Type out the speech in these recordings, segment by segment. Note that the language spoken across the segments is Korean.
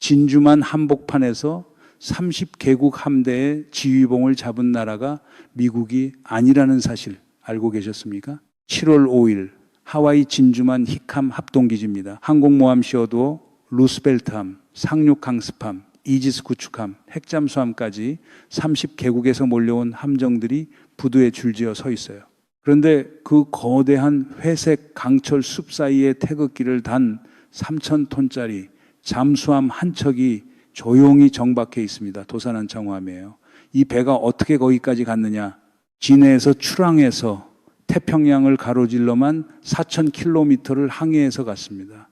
진주만 한복판에서 30개국 함대의 지휘봉을 잡은 나라가 미국이 아니라는 사실 알고 계셨습니까? 7월 5일 하와이 진주만 히캄 합동기지입니다. 항공모함 시어도 루스벨트함, 상륙 강습함, 이지스 구축함, 핵잠수함까지 30개국에서 몰려온 함정들이 부두에 줄지어 서 있어요. 그런데 그 거대한 회색 강철 숲 사이에 태극기를 단 3,000톤짜리 잠수함 한 척이 조용히 정박해 있습니다. 도산안창호함이에요. 이 배가 어떻게 거기까지 갔느냐? 진해에서 출항해서 태평양을 가로질러만 4,000km를 항해해서 갔습니다.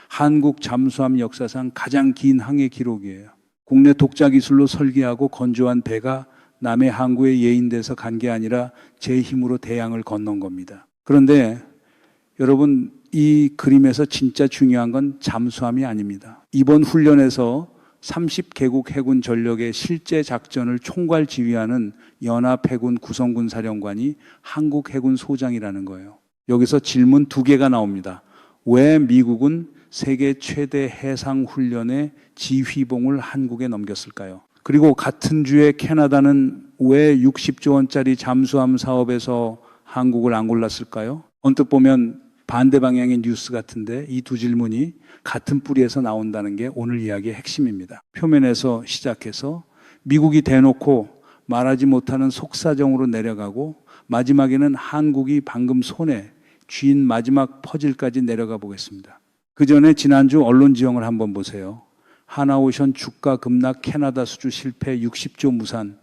한국 잠수함 역사상 가장 긴 항해 기록이에요. 국내 독자 기술로 설계하고 건조한 배가 남해 항구에 예인돼서 간 게 아니라 제 힘으로 대양을 건넌 겁니다. 그런데 여러분, 이 그림에서 진짜 중요한 건 잠수함이 아닙니다. 이번 훈련에서 30개국 해군 전력의 실제 작전을 총괄 지휘하는 연합해군 구성군 사령관이 한국해군 소장이라는 거예요. 여기서 질문 2개가 나옵니다. 왜 미국은 세계 최대 해상훈련의 지휘봉을 한국에 넘겼을까요? 그리고 같은 주에 캐나다는 왜 60조 원짜리 잠수함 사업에서 한국을 안 골랐을까요? 언뜻 보면 반대 방향의 뉴스 같은데 이 두 질문이 같은 뿌리에서 나온다는 게 오늘 이야기의 핵심입니다. 표면에서 시작해서 미국이 대놓고 말하지 못하는 속사정으로 내려가고 마지막에는 한국이 방금 손에 쥔 마지막 퍼즐까지 내려가 보겠습니다. 그 전에 지난주 언론 지형을 한번 보세요. 하나오션 주가 급락, 캐나다 수주 실패, 60조 무산.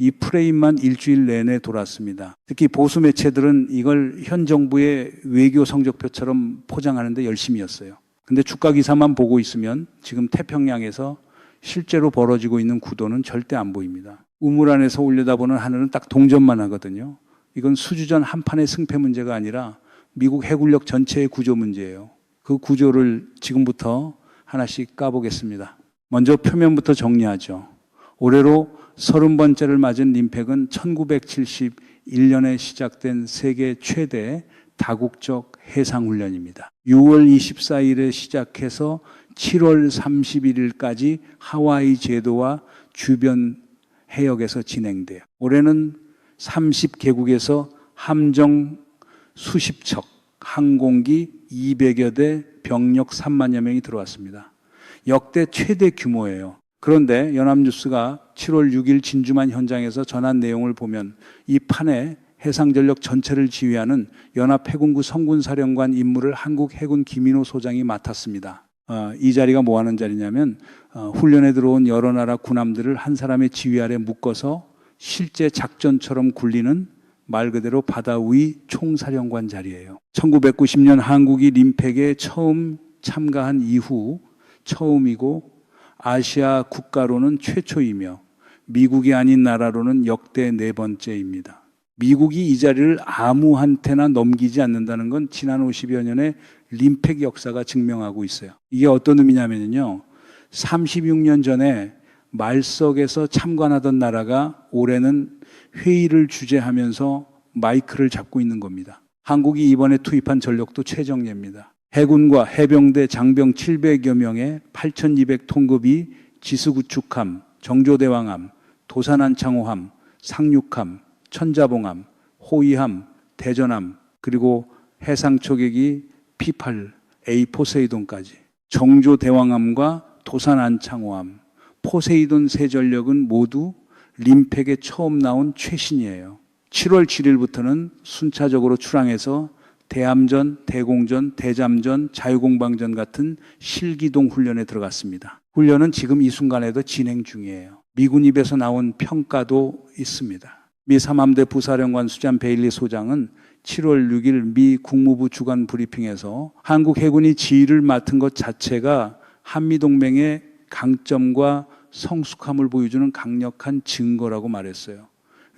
이 프레임만 일주일 내내 돌았습니다. 특히 보수 매체들은 이걸 현 정부의 외교 성적표처럼 포장하는데 열심히였어요. 근데 주가 기사만 보고 있으면 지금 태평양에서 실제로 벌어지고 있는 구도는 절대 안 보입니다. 우물 안에서 올려다보는 하늘은 딱 동전만 하거든요. 이건 수주전 한판의 승패 문제가 아니라 미국 해군력 전체의 구조 문제예요. 그 구조를 지금부터 하나씩 까보겠습니다. 먼저 표면부터 정리하죠. 올해로 30번째를 맞은 림팩은 1971년에 시작된 세계 최대 다국적 해상훈련입니다. 6월 24일에 시작해서 7월 31일까지 하와이 제도와 주변 해역에서 진행돼요. 올해는 30개국에서 함정 수십 척, 항공기 200여 대, 병력 3만여 명이 들어왔습니다. 역대 최대 규모예요. 그런데 연합뉴스가 7월 6일 진주만 현장에서 전한 내용을 보면 이 판에 해상전력 전체를 지휘하는 연합해군구 성군사령관 임무를 한국해군 김인호 소장이 맡았습니다. 이 자리가 뭐 하는 자리냐면 훈련에 들어온 여러 나라 군함들을 한 사람의 지휘 아래 묶어서 실제 작전처럼 굴리는 말 그대로 바다 위 총사령관 자리예요. 1990년 한국이 림팩에 처음 참가한 이후 처음이고 아시아 국가로는 최초이며 미국이 아닌 나라로는 역대 4번째입니다. 미국이 이 자리를 아무한테나 넘기지 않는다는 건 지난 50여 년의 림팩 역사가 증명하고 있어요. 이게 어떤 의미냐면요. 36년 전에 말석에서 참관하던 나라가 올해는 회의를 주재하면서 마이크를 잡고 있는 겁니다. 한국이 이번에 투입한 전력도 최정예입니다. 해군과 해병대 장병 700여 명의 8,200톤급이 지수구축함, 정조대왕함, 도산안창호함, 상륙함, 천자봉함, 호위함, 대전함, 그리고 해상초계기 P8A 포세이돈까지 정조대왕함과 도산안창호함, 포세이돈 세 전력은 모두 림팩에 처음 나온 최신이에요. 7월 7일부터는 순차적으로 출항해서 대함전, 대공전, 대잠전, 자유공방전 같은 실기동 훈련에 들어갔습니다. 훈련은 지금 이 순간에도 진행 중이에요. 미군 입에서 나온 평가도 있습니다. 미 삼함대 부사령관 수잔 베일리 소장은 7월 6일 미 국무부 주간 브리핑에서 한국 해군이 지휘를 맡은 것 자체가 한미동맹의 강점과 성숙함을 보여주는 강력한 증거라고 말했어요.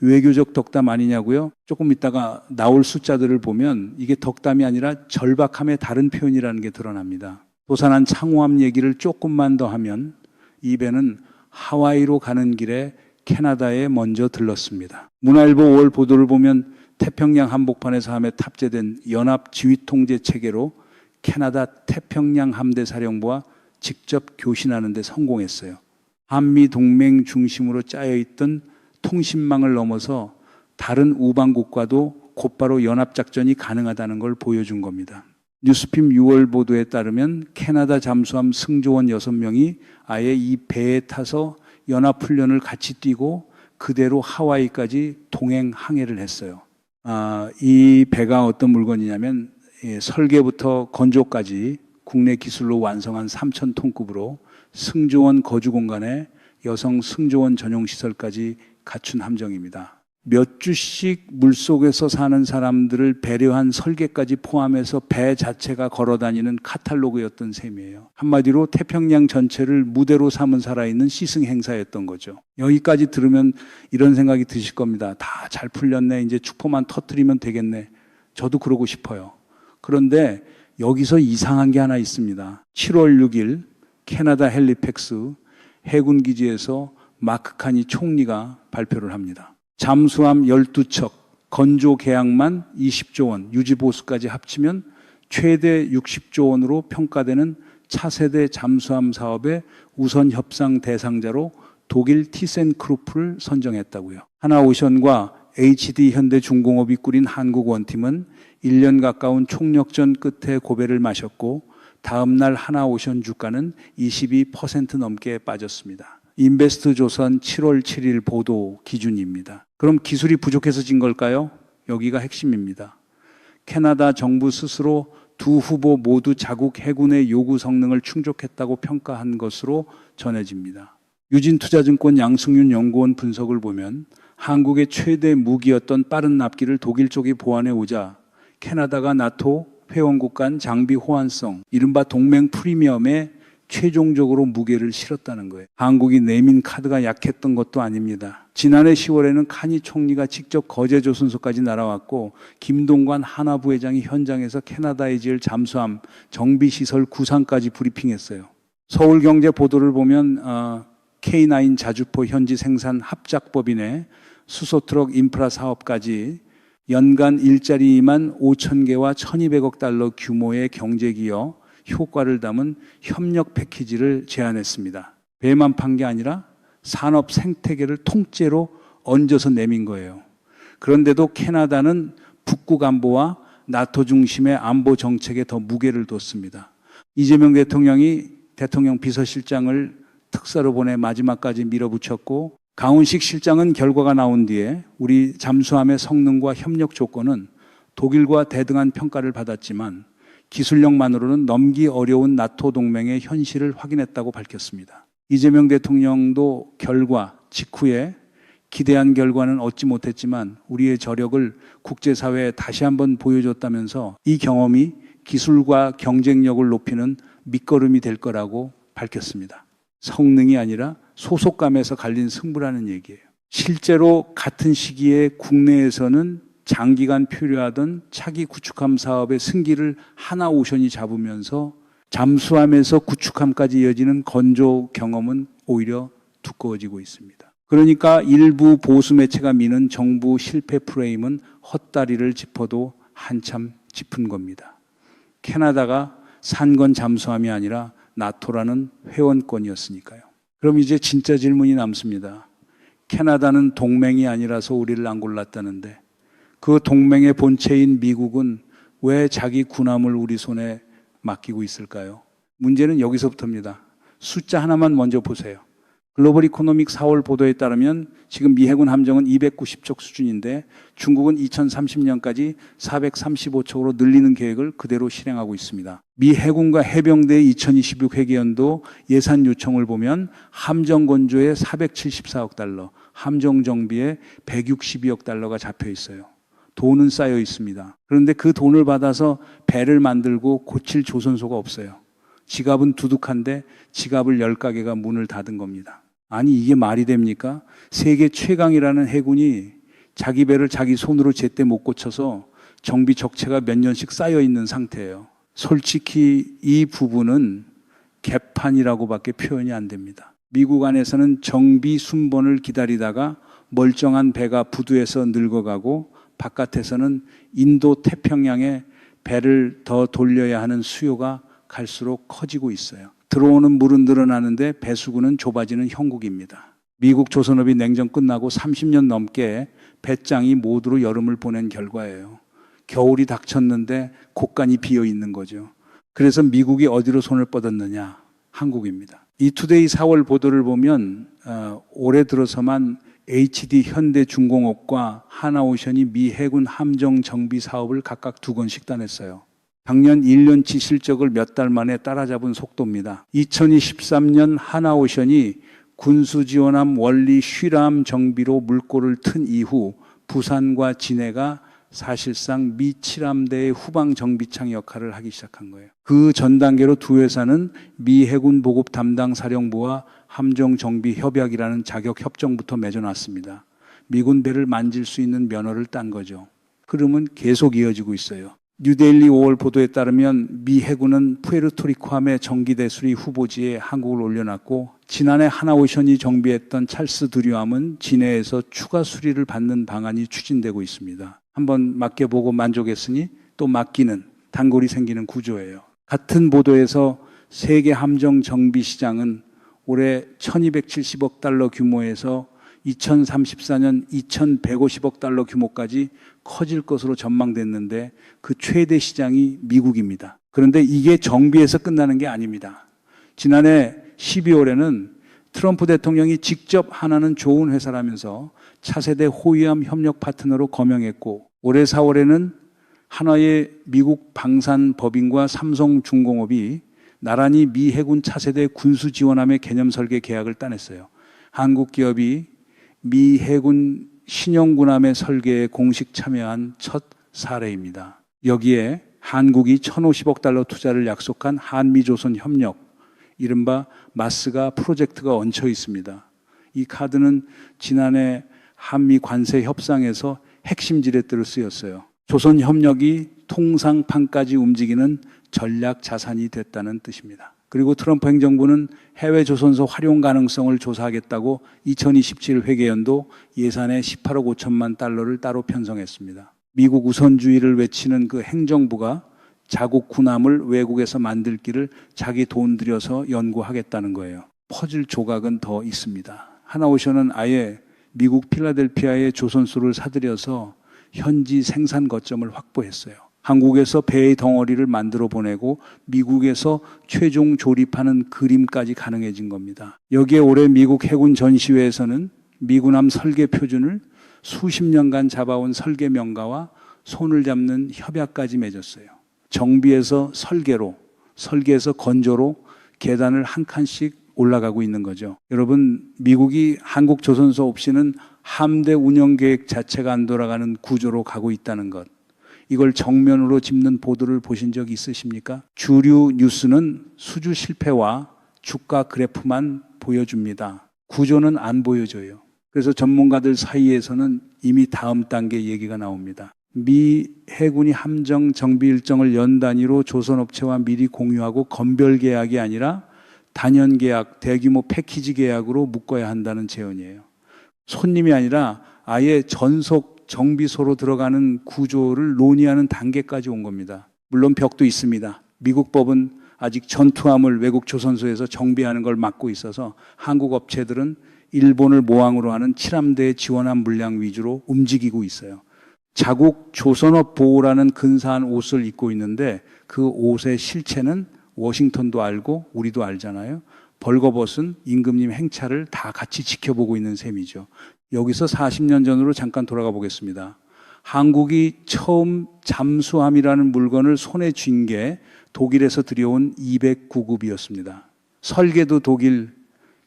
외교적 덕담 아니냐고요? 조금 이따가 나올 숫자들을 보면 이게 덕담이 아니라 절박함의 다른 표현이라는 게 드러납니다. 도산한 창호함 얘기를 조금만 더 하면 이 배는 하와이로 가는 길에 캐나다에 먼저 들렀습니다. 문화일보 5월 보도를 보면 태평양 한복판에서 함에 탑재된 연합 지휘통제 체계로 캐나다 태평양 함대 사령부와 직접 교신하는 데 성공했어요. 한미 동맹 중심으로 짜여있던 통신망을 넘어서 다른 우방국과도 곧바로 연합작전이 가능하다는 걸 보여준 겁니다. 뉴스핌 6월 보도에 따르면 캐나다 잠수함 승조원 6명이 아예 이 배에 타서 연합훈련을 같이 뛰고 그대로 하와이까지 동행 항해를 했어요. 이 배가 어떤 물건이냐면 설계부터 건조까지 국내 기술로 완성한 3,000톤급으로 승조원 거주 공간에 여성 승조원 전용 시설까지 갖춘 함정입니다. 몇 주씩 물속에서 사는 사람들을 배려한 설계까지 포함해서 배 자체가 걸어다니는 카탈로그였던 셈이에요. 한마디로 태평양 전체를 무대로 삼은 살아있는 시승 행사였던 거죠. 여기까지 들으면 이런 생각이 드실 겁니다. 다 잘 풀렸네. 이제 축포만 터뜨리면 되겠네. 저도 그러고 싶어요. 그런데 여기서 이상한 게 하나 있습니다. 7월 6일 캐나다 헬리팩스 해군기지에서 마크 카니 총리가 발표를 합니다. 잠수함 12척, 건조 계약만 20조 원, 유지보수까지 합치면 최대 60조 원으로 평가되는 차세대 잠수함 사업의 우선 협상 대상자로 독일 티센크루프를 선정했다고요. 하나오션과 HD 현대중공업이 꾸린 한국원팀은 1년 가까운 총력전 끝에 고배를 마셨고 다음 날 하나오션 주가는 22% 넘게 빠졌습니다. 인베스트 조선 7월 7일 보도 기준입니다. 그럼 기술이 부족해서 진 걸까요? 여기가 핵심입니다. 캐나다 정부 스스로 두 후보 모두 자국 해군의 요구 성능을 충족했다고 평가한 것으로 전해집니다. 유진투자증권 양승윤 연구원 분석을 보면 한국의 최대 무기였던 빠른 납기를 독일 쪽이 보완해 오자 캐나다가 나토 회원국 간 장비 호환성, 이른바 동맹 프리미엄에 최종적으로 무게를 실었다는 거예요. 한국이 내민 카드가 약했던 것도 아닙니다. 지난해 10월에는 카니 총리가 직접 거제조선소까지 날아왔고 김동관 하나부회장이 현장에서 캐나다에 지을 잠수함 정비시설 구상까지 브리핑했어요. 서울경제 보도를 보면 K9 자주포 현지 생산 합작법인의 수소트럭 인프라 사업까지 연간 일자리만 5천 개와 1,200억 달러 규모의 경제기여 효과를 담은 협력 패키지를 제안했습니다. 배만 판 게 아니라 산업 생태계를 통째로 얹어서 내민 거예요. 그런데도 캐나다는 북극 안보와 나토 중심의 안보 정책에 더 무게를 뒀습니다. 이재명 대통령이 대통령 비서실장을 특사로 보내 마지막까지 밀어붙였고 강훈식 실장은 결과가 나온 뒤에 우리 잠수함의 성능과 협력 조건은 독일과 대등한 평가를 받았지만 기술력만으로는 넘기 어려운 나토 동맹의 현실을 확인했다고 밝혔습니다. 이재명 대통령도 결과 직후에 기대한 결과는 얻지 못했지만 우리의 저력을 국제사회에 다시 한번 보여줬다면서 이 경험이 기술과 경쟁력을 높이는 밑거름이 될 거라고 밝혔습니다. 성능이 아니라 소속감에서 갈린 승부라는 얘기예요. 실제로 같은 시기에 국내에서는 장기간 표류하던 차기 구축함 사업의 승기를 하나오션이 잡으면서 잠수함에서 구축함까지 이어지는 건조 경험은 오히려 두꺼워지고 있습니다. 그러니까 일부 보수 매체가 미는 정부 실패 프레임은 헛다리를 짚어도 한참 짚은 겁니다. 캐나다가 산 건 잠수함이 아니라 나토라는 회원권이었으니까요. 그럼 이제 진짜 질문이 남습니다. 캐나다는 동맹이 아니라서 우리를 안 골랐다는데 그 동맹의 본체인 미국은 왜 자기 군함을 우리 손에 맡기고 있을까요? 문제는 여기서부터입니다. 숫자 하나만 먼저 보세요. 글로벌 이코노믹 4월 보도에 따르면 지금 미 해군 함정은 290척 수준인데 중국은 2030년까지 435척으로 늘리는 계획을 그대로 실행하고 있습니다. 미 해군과 해병대의 2026 회계연도 예산 요청을 보면 함정 건조에 474억 달러, 함정 정비에 162억 달러가 잡혀 있어요. 돈은 쌓여 있습니다. 그런데 그 돈을 받아서 배를 만들고 고칠 조선소가 없어요. 지갑은 두둑한데 지갑을 10가게가 문을 닫은 겁니다. 아니 이게 말이 됩니까? 세계 최강이라는 해군이 자기 배를 자기 손으로 제때 못 고쳐서 정비 적체가 몇 년씩 쌓여 있는 상태예요. 솔직히 이 부분은 개판이라고밖에 표현이 안 됩니다. 미국 안에서는 정비 순번을 기다리다가 멀쩡한 배가 부두에서 늙어가고 바깥에서는 인도 태평양에 배를 더 돌려야 하는 수요가 갈수록 커지고 있어요. 들어오는 물은 늘어나는데 배수구는 좁아지는 형국입니다. 미국 조선업이 냉전 끝나고 30년 넘게 배짱이 모두로 여름을 보낸 결과예요. 겨울이 닥쳤는데 곳간이 비어 있는 거죠. 그래서 미국이 어디로 손을 뻗었느냐? 한국입니다. 이 투데이 4월 보도를 보면 올해 들어서만 HD 현대중공업과 하나오션이 미 해군 함정 정비 사업을 각각 2건씩 따냈어요. 작년 1년치 실적을 몇 달 만에 따라잡은 속도입니다. 2023년 하나오션이 군수지원함 원리 쉬람 정비로 물꼬를 튼 이후 부산과 진해가 사실상 미 7함대의 후방 정비창 역할을 하기 시작한 거예요. 그 전 단계로 두 회사는 미 해군 보급 담당 사령부와 함정 정비 협약이라는 자격 협정부터 맺어놨습니다. 미군 배를 만질 수 있는 면허를 딴 거죠. 흐름은 계속 이어지고 있어요. 뉴데일리 5월 보도에 따르면 미 해군은 푸에르토리코함의 정기대수리 후보지에 한국을 올려놨고 지난해 하나오션이 정비했던 찰스 드류함은 진해에서 추가 수리를 받는 방안이 추진되고 있습니다. 한번 맡겨보고 만족했으니 또 맡기는 단골이 생기는 구조예요. 같은 보도에서 세계 함정 정비 시장은 올해 1270억 달러 규모에서 2034년 2150억 달러 규모까지 커질 것으로 전망됐는데 그 최대 시장이 미국입니다. 그런데 이게 정비에서 끝나는 게 아닙니다. 지난해 12월에는 트럼프 대통령이 직접 하나는 좋은 회사라면서 차세대 호위함 협력 파트너로 거명했고 올해 4월에는 하나의 미국 방산법인과 삼성중공업이 나란히 미 해군 차세대 군수지원함의 개념 설계 계약을 따냈어요. 한국 기업이 미 해군 신형군함의 설계에 공식 참여한 첫 사례입니다. 여기에 한국이 1,050억 달러 투자를 약속한 한미조선 협력, 이른바 마스가 프로젝트가 얹혀 있습니다. 이 카드는 지난해 한미 관세 협상에서 핵심 지렛대로 쓰였어요. 조선 협력이 통상판까지 움직이는 전략 자산이 됐다는 뜻입니다. 그리고 트럼프 행정부는 해외 조선소 활용 가능성을 조사하겠다고 2027 회계연도 예산에 18억 5천만 달러를 따로 편성했습니다. 미국 우선주의를 외치는 그 행정부가 자국 군함을 외국에서 만들 길을 자기 돈 들여서 연구하겠다는 거예요. 퍼즐 조각은 더 있습니다. 하나오션은 아예 미국 필라델피아의 조선소를 사들여서 현지 생산 거점을 확보했어요. 한국에서 배의 덩어리를 만들어 보내고 미국에서 최종 조립하는 그림까지 가능해진 겁니다. 여기에 올해 미국 해군 전시회에서는 미군함 설계 표준을 수십 년간 잡아온 설계 명가와 손을 잡는 협약까지 맺었어요. 정비에서 설계로, 설계에서 건조로 계단을 한 칸씩 올라가고 있는 거죠. 여러분, 미국이 한국 조선소 없이는 함대 운영 계획 자체가 안 돌아가는 구조로 가고 있다는 것. 이걸 정면으로 짚는 보도를 보신 적 있으십니까? 주류 뉴스는 수주 실패와 주가 그래프만 보여줍니다. 구조는 안 보여줘요. 그래서 전문가들 사이에서는 이미 다음 단계 얘기가 나옵니다. 미 해군이 함정 정비 일정을 연 단위로 조선업체와 미리 공유하고 건별 계약이 아니라 단연 계약, 대규모 패키지 계약으로 묶어야 한다는 제언이에요. 손님이 아니라 아예 전속 정비소로 들어가는 구조를 논의하는 단계까지 온 겁니다. 물론 벽도 있습니다. 미국 법은 아직 전투함을 외국 조선소에서 정비하는 걸 막고 있어서 한국 업체들은 일본을 모항으로 하는 7함대 지원함 물량 위주로 움직이고 있어요. 자국 조선업 보호라는 근사한 옷을 입고 있는데 그 옷의 실체는 워싱턴도 알고 우리도 알잖아요. 벌거벗은 임금님 행차를 다 같이 지켜보고 있는 셈이죠. 여기서 40년 전으로 잠깐 돌아가 보겠습니다. 한국이 처음 잠수함이라는 물건을 손에 쥔 게 독일에서 들여온 209급이었습니다. 설계도 독일,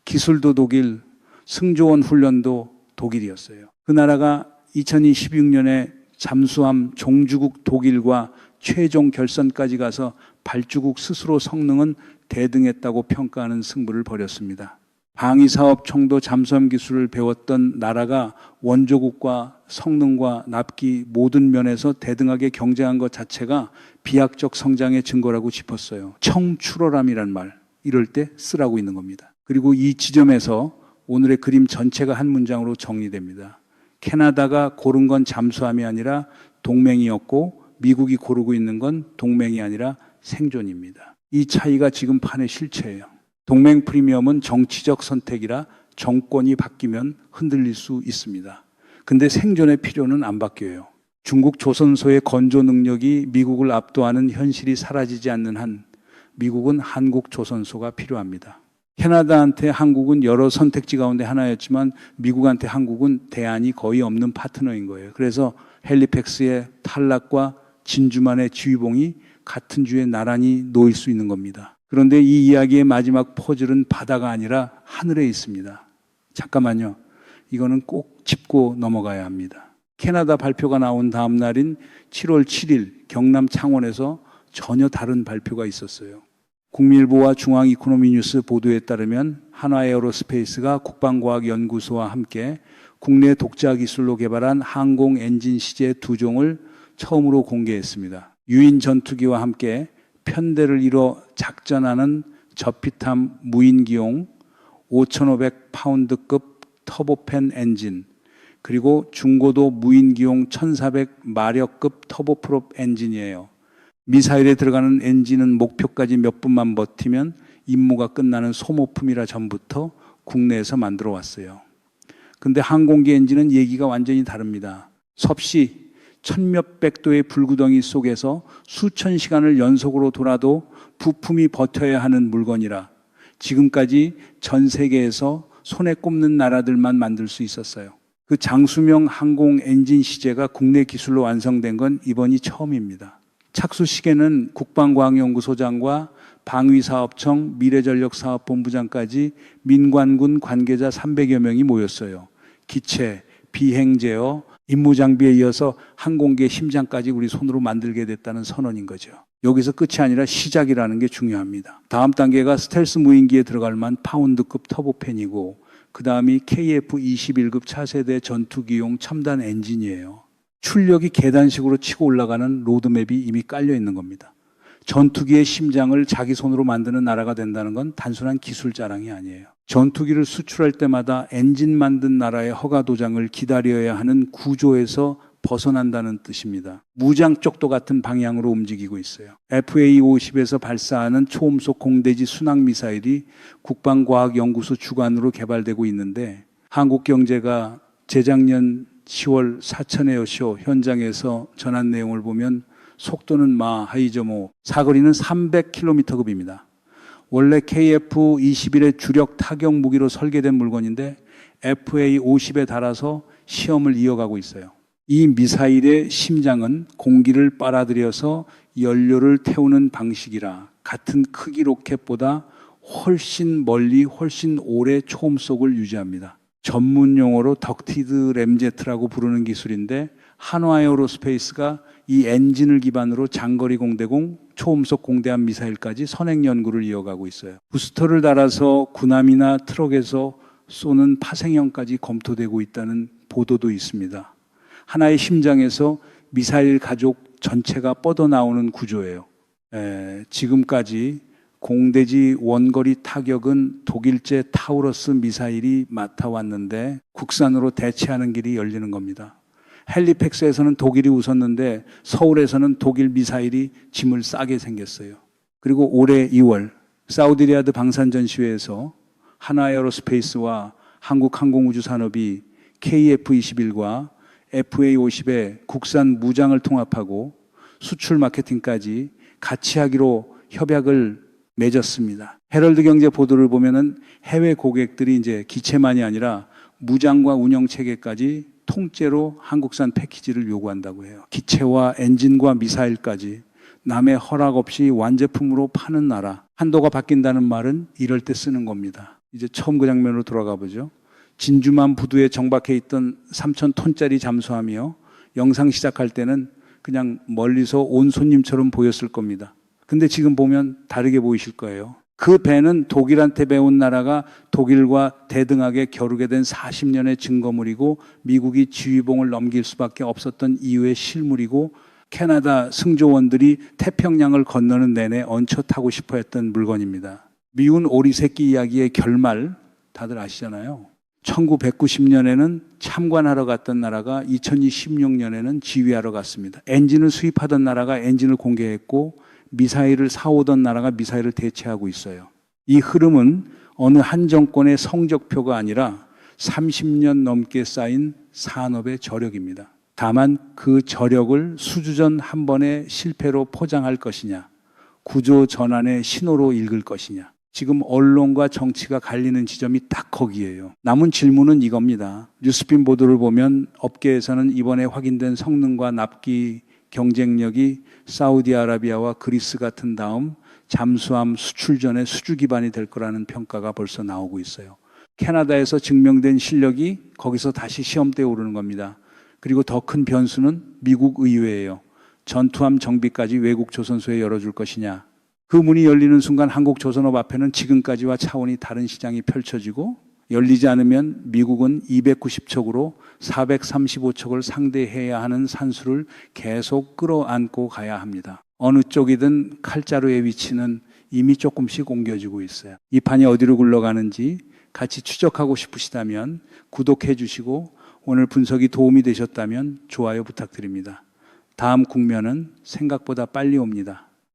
기술도 독일, 승조원 훈련도 독일이었어요. 그 나라가 2026년에 잠수함 종주국 독일과 최종 결선까지 가서 발주국 스스로 성능은 대등했다고 평가하는 승부를 벌였습니다. 방위사업청도 잠수함 기술을 배웠던 나라가 원조국과 성능과 납기 모든 면에서 대등하게 경쟁한 것 자체가 비약적 성장의 증거라고 짚었어요. 청출어람이란 말, 이럴 때 쓰라고 있는 겁니다. 그리고 이 지점에서 오늘의 그림 전체가 한 문장으로 정리됩니다. 캐나다가 고른 건 잠수함이 아니라 동맹이었고 미국이 고르고 있는 건 동맹이 아니라 생존입니다. 이 차이가 지금 판의 실체예요. 동맹 프리미엄은 정치적 선택이라 정권이 바뀌면 흔들릴 수 있습니다. 근데 생존의 필요는 안 바뀌어요. 중국 조선소의 건조 능력이 미국을 압도하는 현실이 사라지지 않는 한 미국은 한국 조선소가 필요합니다. 캐나다한테 한국은 여러 선택지 가운데 하나였지만 미국한테 한국은 대안이 거의 없는 파트너인 거예요. 그래서 헬리팩스의 탈락과 진주만의 지휘봉이 같은 주에 나란히 놓일 수 있는 겁니다. 그런데 이 이야기의 마지막 퍼즐은 바다가 아니라 하늘에 있습니다. 잠깐만요. 이거는 꼭 짚고 넘어가야 합니다. 캐나다 발표가 나온 다음 날인 7월 7일 경남 창원에서 전혀 다른 발표가 있었어요. 국민일보와 중앙이코노미뉴스 보도에 따르면 한화에어로스페이스가 국방과학연구소와 함께 국내 독자 기술로 개발한 항공 엔진 시제 2종을 처음으로 공개했습니다. 유인 전투기와 함께 편대를 이뤄 작전하는 저피탐 무인기용 5,500파운드급 터보팬 엔진, 그리고 중고도 무인기용 1,400마력급 터보프롭 엔진이에요. 미사일에 들어가는 엔진은 목표까지 몇 분만 버티면 임무가 끝나는 소모품이라 전부터 국내에서 만들어 왔어요. 근데 항공기 엔진은 얘기가 완전히 다릅니다. 섭씨 천몇백 도의 불구덩이 속에서 수천 시간을 연속으로 돌아도 부품이 버텨야 하는 물건이라 지금까지 전 세계에서 손에 꼽는 나라들만 만들 수 있었어요. 그 장수명 항공 엔진 시제가 국내 기술로 완성된 건 이번이 처음입니다. 착수식에는 국방과학연구소장과 방위사업청 미래전력사업본부장까지 민관군 관계자 300여 명이 모였어요. 기체, 비행 제어, 임무장비에 이어서 항공기의 심장까지 우리 손으로 만들게 됐다는 선언인 거죠. 여기서 끝이 아니라 시작이라는 게 중요합니다. 다음 단계가 스텔스 무인기에 들어갈 만 파운드급 터보팬이고 그 다음이 KF-21급 차세대 전투기용 첨단 엔진이에요. 출력이 계단식으로 치고 올라가는 로드맵이 이미 깔려 있는 겁니다. 전투기의 심장을 자기 손으로 만드는 나라가 된다는 건 단순한 기술 자랑이 아니에요. 전투기를 수출할 때마다 엔진 만든 나라의 허가 도장을 기다려야 하는 구조에서 벗어난다는 뜻입니다. 무장 쪽도 같은 방향으로 움직이고 있어요. FA-50에서 발사하는 초음속 공대지 순항 미사일이 국방과학연구소 주관으로 개발되고 있는데 한국 경제가 재작년 10월 사천의 여쇼 현장에서 전한 내용을 보면 속도는 마 하이저모 사거리는 300km급입니다. 원래 KF-21의 주력 타격 무기로 설계된 물건인데 FA-50에 달아서 시험을 이어가고 있어요. 이 미사일의 심장은 공기를 빨아들여서 연료를 태우는 방식이라 같은 크기 로켓보다 훨씬 멀리 훨씬 오래 초음속을 유지합니다. 전문 용어로 덕티드 램제트라고 부르는 기술인데 한화에어로스페이스가 이 엔진을 기반으로 장거리 공대공, 초음속 공대함 미사일까지 선행 연구를 이어가고 있어요. 부스터를 달아서 군함이나 트럭에서 쏘는 파생형까지 검토되고 있다는 보도도 있습니다. 하나의 심장에서 미사일 가족 전체가 뻗어나오는 구조예요. 지금까지 공대지 원거리 타격은 독일제 타우러스 미사일이 맡아왔는데 국산으로 대체하는 길이 열리는 겁니다. 헬리팩스에서는 독일이 웃었는데 서울에서는 독일 미사일이 짐을 싸게 생겼어요. 그리고 올해 2월 사우디리아드 방산전시회에서 한화에어로스페이스와 한국항공우주산업이 KF-21과 FA-50의 국산 무장을 통합하고 수출 마케팅까지 같이 하기로 협약을 맺었습니다. 헤럴드 경제 보도를 보면은 해외 고객들이 이제 기체만이 아니라 무장과 운영 체계까지 통째로 한국산 패키지를 요구한다고 해요. 기체와 엔진과 미사일까지 남의 허락 없이 완제품으로 파는 나라. 한도가 바뀐다는 말은 이럴 때 쓰는 겁니다. 이제 처음 그 장면으로 돌아가 보죠. 진주만 부두에 정박해 있던 3,000톤짜리 잠수함이요. 영상 시작할 때는 그냥 멀리서 온 손님처럼 보였을 겁니다. 근데 지금 보면 다르게 보이실 거예요. 그 배는 독일한테 배운 나라가 독일과 대등하게 겨루게 된 40년의 증거물이고 미국이 지휘봉을 넘길 수밖에 없었던 이유의 실물이고 캐나다 승조원들이 태평양을 건너는 내내 얹혀 타고 싶어 했던 물건입니다. 미운 오리 새끼 이야기의 결말 다들 아시잖아요. 1990년에는 참관하러 갔던 나라가 2016년에는 지휘하러 갔습니다. 엔진을 수입하던 나라가 엔진을 공개했고 미사일을 사오던 나라가 미사일을 대체하고 있어요. 이 흐름은 어느 한 정권의 성적표가 아니라 30년 넘게 쌓인 산업의 저력입니다. 다만 그 저력을 수주전 한 번의 실패로 포장할 것이냐, 구조 전환의 신호로 읽을 것이냐. 지금 언론과 정치가 갈리는 지점이 딱 거기에요. 남은 질문은 이겁니다. 뉴스핀 보도를 보면 업계에서는 이번에 확인된 성능과 납기 경쟁력이 사우디아라비아와 그리스 같은 다음 잠수함 수출전의 수주 기반이 될 거라는 평가가 벌써 나오고 있어요. 캐나다에서 증명된 실력이 거기서 다시 시험대에 오르는 겁니다. 그리고 더 큰 변수는 미국 의회예요. 전투함 정비까지 외국 조선소에 열어줄 것이냐. 그 문이 열리는 순간 한국 조선업 앞에는 지금까지와 차원이 다른 시장이 펼쳐지고, 열리지 않으면 미국은 290척으로 435척을 상대해야 하는 산수를 계속 끌어안고 가야 합니다. 어느 쪽이든 칼자루의 위치는 이미 조금씩 옮겨지고 있어요. 이 판이 어디로 굴러가는지 같이 추적하고 싶으시다면 구독해 주시고, 오늘 분석이 도움이 되셨다면 좋아요 부탁드립니다. 다음 국면은 생각보다 빨리 옵니다.